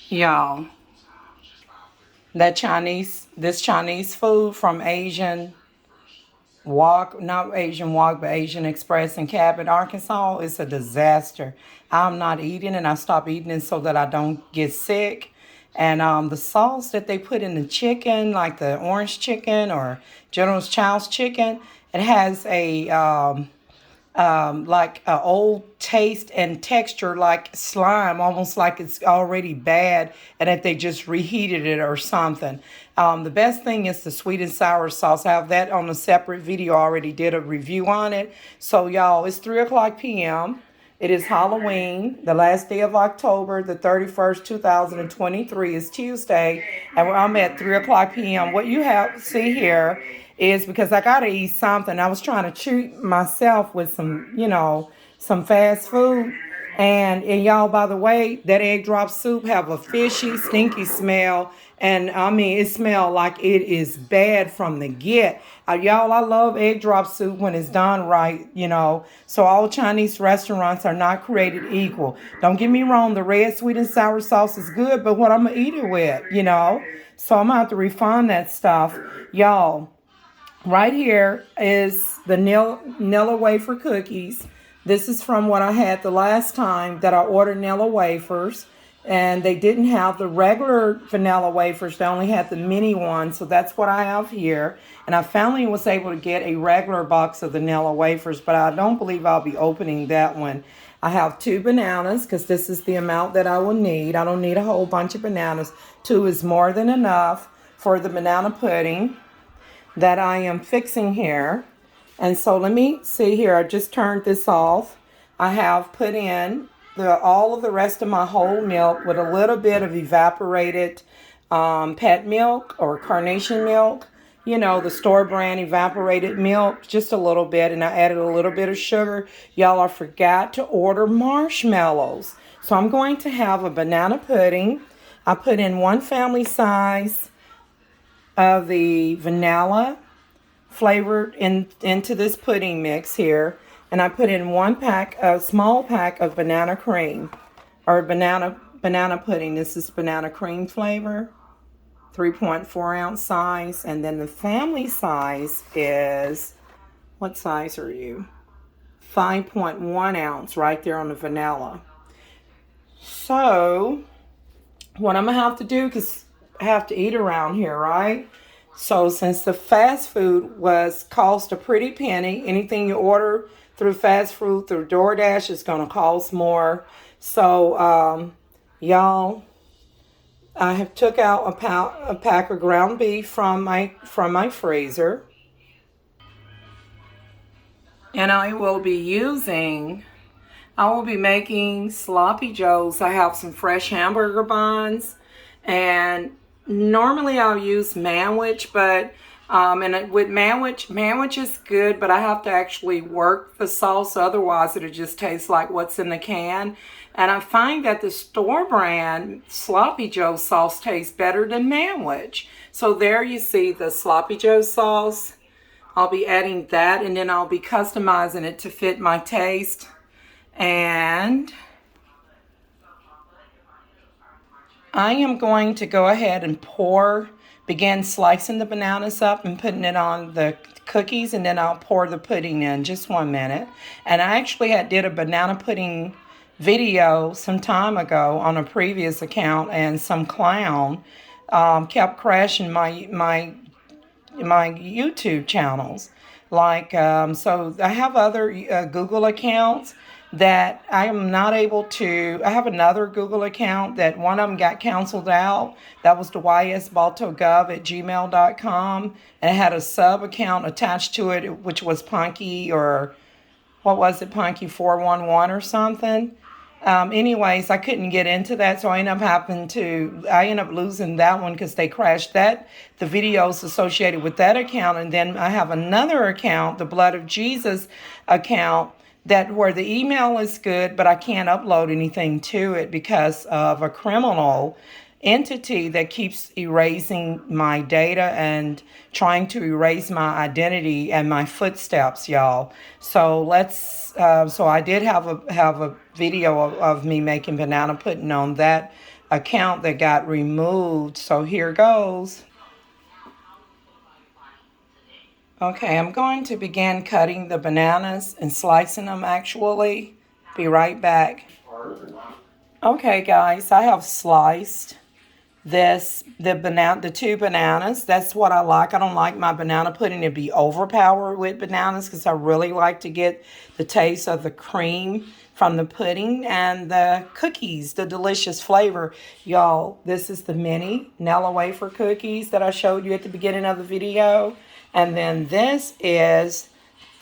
Y'all, this Chinese food from not Asian Walk, but Asian Express in Cabot, Arkansas, is a disaster. I'm not eating it. I stopped eating it so that I don't get sick. And the sauce that they put in the chicken, like the orange chicken or General Chow's chicken, it has like a old taste and texture like slime, almost like it's already bad and that they just reheated it or something. The best thing is the sweet and sour sauce. I have that on a separate video. I already did a review on it. So y'all, it's 3 o'clock p.m. It is Halloween, the last day of October, the 31st, 2023 is Tuesday, and I'm at 3 o'clock p.m. What you have see here is because I got to eat something. I was trying to treat myself with some fast food. And y'all, by the way, that egg drop soup have a fishy, stinky smell. And I mean, it smells like it is bad from the get. Y'all, I love egg drop soup when it's done right. So all Chinese restaurants are not created equal. Don't get me wrong, the red sweet and sour sauce is good, but what I'm going to eat it with. So I'm going to have to refine that stuff. Y'all, right here is the Nilla wafer cookies. This is from what I had the last time that I ordered Nilla wafers. And they didn't have the regular vanilla wafers. They only had the mini ones. So that's what I have here. And I finally was able to get a regular box of the Nilla wafers. But I don't believe I'll be opening that one. I have 2 bananas because this is the amount that I will need. I don't need a whole bunch of bananas. 2 is more than enough for the banana pudding that I am fixing here. And so let me see here. I just turned this off. I have put in all of the rest of my whole milk with a little bit of evaporated pet milk or carnation milk. The store brand evaporated milk, just a little bit. And I added a little bit of sugar. Y'all, I forgot to order marshmallows. So I'm going to have a banana pudding. I put in 1 family size of the vanilla flavored into this pudding mix here. And I put in a small pack of banana cream or banana pudding. This is banana cream flavor, 3.4 ounce size. And then the family size is, what size are you? 5.1 ounce right there on the vanilla. So what I'm going to have to do, because I have to eat around here, right? So since the fast food cost a pretty penny, anything you order through fast food, through DoorDash, is going to cost more. So, y'all, I have took out a pack of ground beef from my freezer. And I will be making sloppy joes. I have some fresh hamburger buns, and normally I'll use manwich, but with manwich is good, but I have to actually work the sauce, otherwise it'll just taste like what's in the can. And I find that the store brand sloppy joe sauce tastes better than manwich. So there you see the sloppy joe sauce. I'll be adding that, and then I'll be customizing it to fit my taste. And I am going to go ahead and begin slicing the bananas up and putting it on the cookies, and then I'll pour the pudding in. Just 1 minute. And I actually did a banana pudding video some time ago on a previous account, and some clown kept crashing my YouTube channels. So I have other Google accounts that I am not able to. I have another Google account that one of them got canceled out. That was the ysbaltogov@gmail.com. And it had a sub account attached to it, which was Punky, or what was it, Punky 411 or something. Anyways, I couldn't get into that, so I ended up losing that one because they crashed the videos associated with that account. And then I have another account, the Blood of Jesus account, where the email is good, but I can't upload anything to it because of a criminal entity that keeps erasing my data and trying to erase my identity and my footsteps, y'all. So so I did have a video of me making banana pudding on that account that got removed. So here goes. Okay, I'm going to begin cutting the bananas and slicing them actually. Be right back. Okay guys, I have sliced the two bananas. That's what I like. I don't like my banana pudding to be overpowered with bananas because I really like to get the taste of the cream from the pudding and the cookies, the delicious flavor. Y'all, this is the mini Nella wafer cookies that I showed you at the beginning of the video. And then this is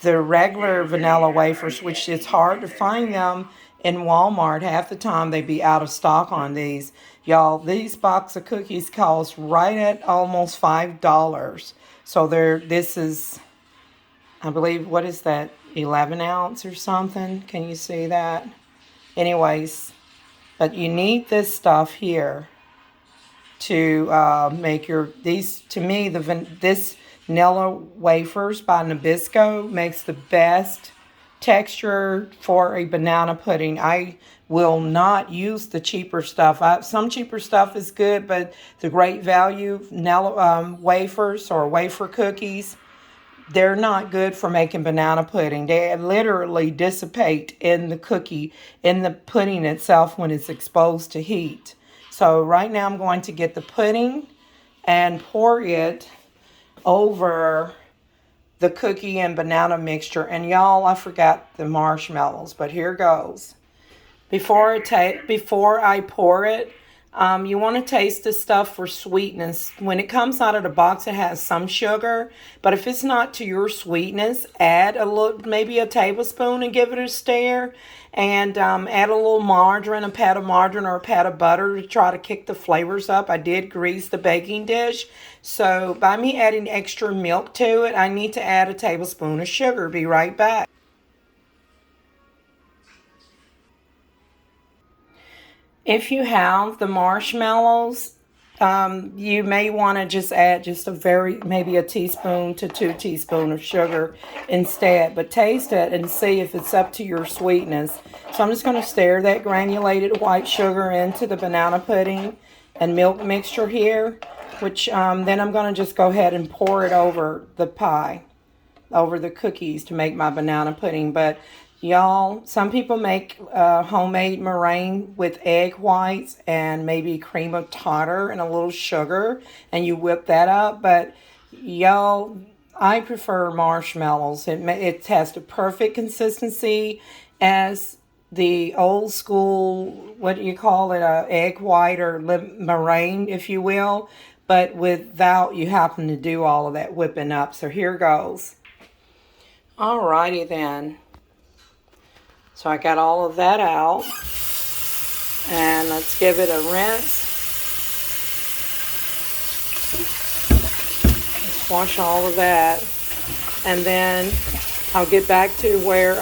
the regular vanilla wafers, which it's hard to find them in Walmart. Half the time they be out of stock on these. Y'all, these box of cookies cost right at almost $5. So this is, I believe, what is that, 11 ounce or something? Can you see that? Anyways, but you need this stuff here to make these, to me, this Nella wafers by Nabisco makes the best texture for a banana pudding. I will not use the cheaper stuff. Some cheaper stuff is good, but the Great Value Nella wafers or wafer cookies, they're not good for making banana pudding. They literally dissipate in the pudding itself when it's exposed to heat. So right now I'm going to get the pudding and pour it over the cookie and banana mixture. And y'all, I forgot the marshmallows, but here goes. Before I pour it, you want to taste the stuff for sweetness. When it comes out of the box, it has some sugar, but if it's not to your sweetness, add a little, maybe a tablespoon and give it a stir, and add a little margarine, a pat of margarine or a pat of butter to try to kick the flavors up. I did grease the baking dish, so by me adding extra milk to it, I need to add a tablespoon of sugar. Be right back. If you have the marshmallows, you may want to just add maybe a teaspoon to 2 teaspoons of sugar instead. But taste it and see if it's up to your sweetness. So I'm just going to stir that granulated white sugar into the banana pudding and milk mixture here. Which then I'm going to just go ahead and pour it over the pie, over the cookies to make my banana pudding. But y'all, some people make homemade meringue with egg whites and maybe cream of tartar and a little sugar, and you whip that up. But y'all, I prefer marshmallows. It has the perfect consistency as the old school, what do you call it, egg white or meringue, if you will, but without you having to do all of that whipping up. So here goes. Alrighty then. So I got all of that out, and let's give it a rinse. Let's wash all of that, and then I'll get back to where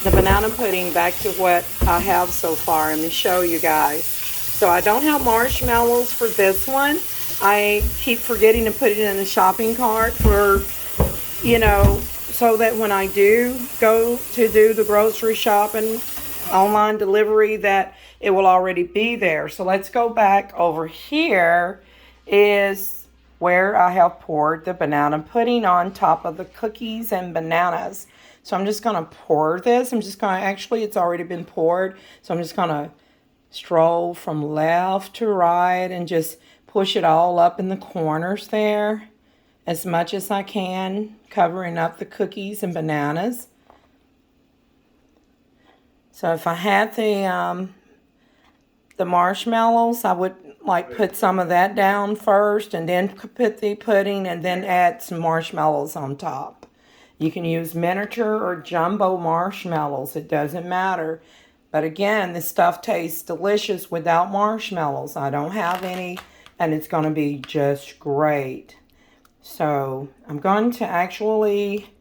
the banana pudding, back to what I have so far. Let me show you guys. So I don't have marshmallows for this one. I keep forgetting to put it in the shopping cart for, so that when I do go to do the grocery shopping, online delivery, that it will already be there. So let's go back over here is where I have poured the banana pudding on top of the cookies and bananas. So I'm just going to pour this. Actually, it's already been poured. So I'm just going to stroll from left to right and just push it all up in the corners there as much as I can, covering up the cookies and bananas. So if I had the marshmallows, I would put some of that down first and then put the pudding and then add some marshmallows on top. You can use miniature or jumbo marshmallows. It doesn't matter. But again, this stuff tastes delicious without marshmallows. I don't have any, and it's going to be just great. So I'm going to actually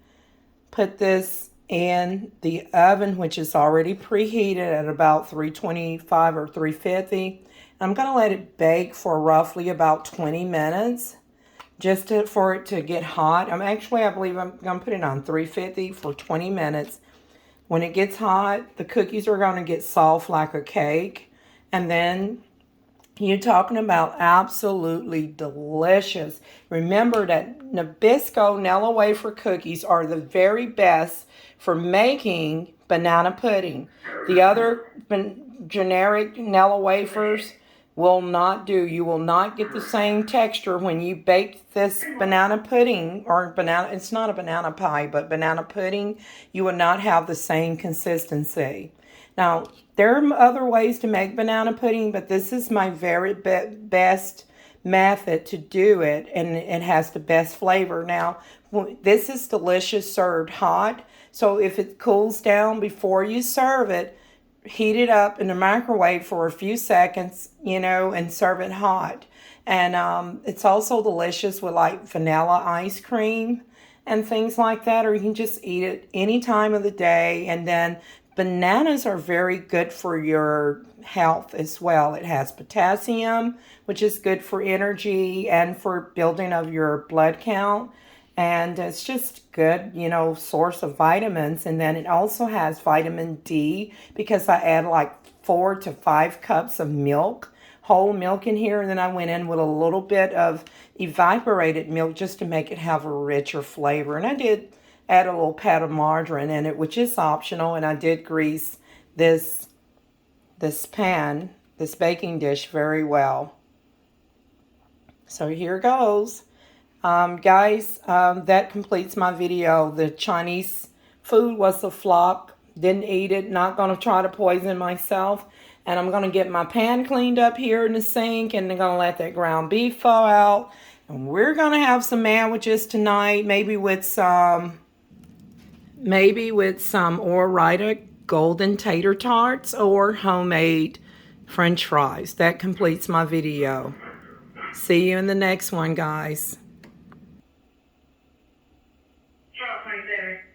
put this in the oven, which is already preheated at about 325 or 350. I'm going to let it bake for roughly about 20 minutes just for it to get hot. I believe I'm going to put it on 350 for 20 minutes. When it gets hot, the cookies are going to get soft like a cake. And then You're talking about absolutely delicious. Remember that Nabisco Nella wafer cookies are the very best for making banana pudding. The other generic Nella wafers will not do. You will not get the same texture when you bake this banana pudding, or banana, it's not a banana pie, but banana pudding. You will not have the same consistency. Now, there are other ways to make banana pudding, but this is my very best method to do it, and it has the best flavor. Now, this is delicious served hot, so if it cools down before you serve it, heat it up in the microwave for a few seconds, and serve it hot. And it's also delicious with like vanilla ice cream and things like that, or you can just eat it any time of the day. And then bananas are very good for your health as well. It has potassium, which is good for energy and for building of your blood count. And it's just good, source of vitamins. And then it also has vitamin D because I add like 4 to 5 cups of milk, whole milk in here. And then I went in with a little bit of evaporated milk just to make it have a richer flavor. And I did add a little pat of margarine in it, which is optional. And I did grease this pan, this baking dish very well. So here goes. Guys, that completes my video. The Chinese food was a flop. Didn't eat it. Not going to try to poison myself. And I'm going to get my pan cleaned up here in the sink. And I'm going to let that ground beef thaw out. And we're going to have some sandwiches tonight. Maybe with some Ore-Ida golden tater tarts or homemade French fries. That completes my video. See you in the next one, guys. Right there.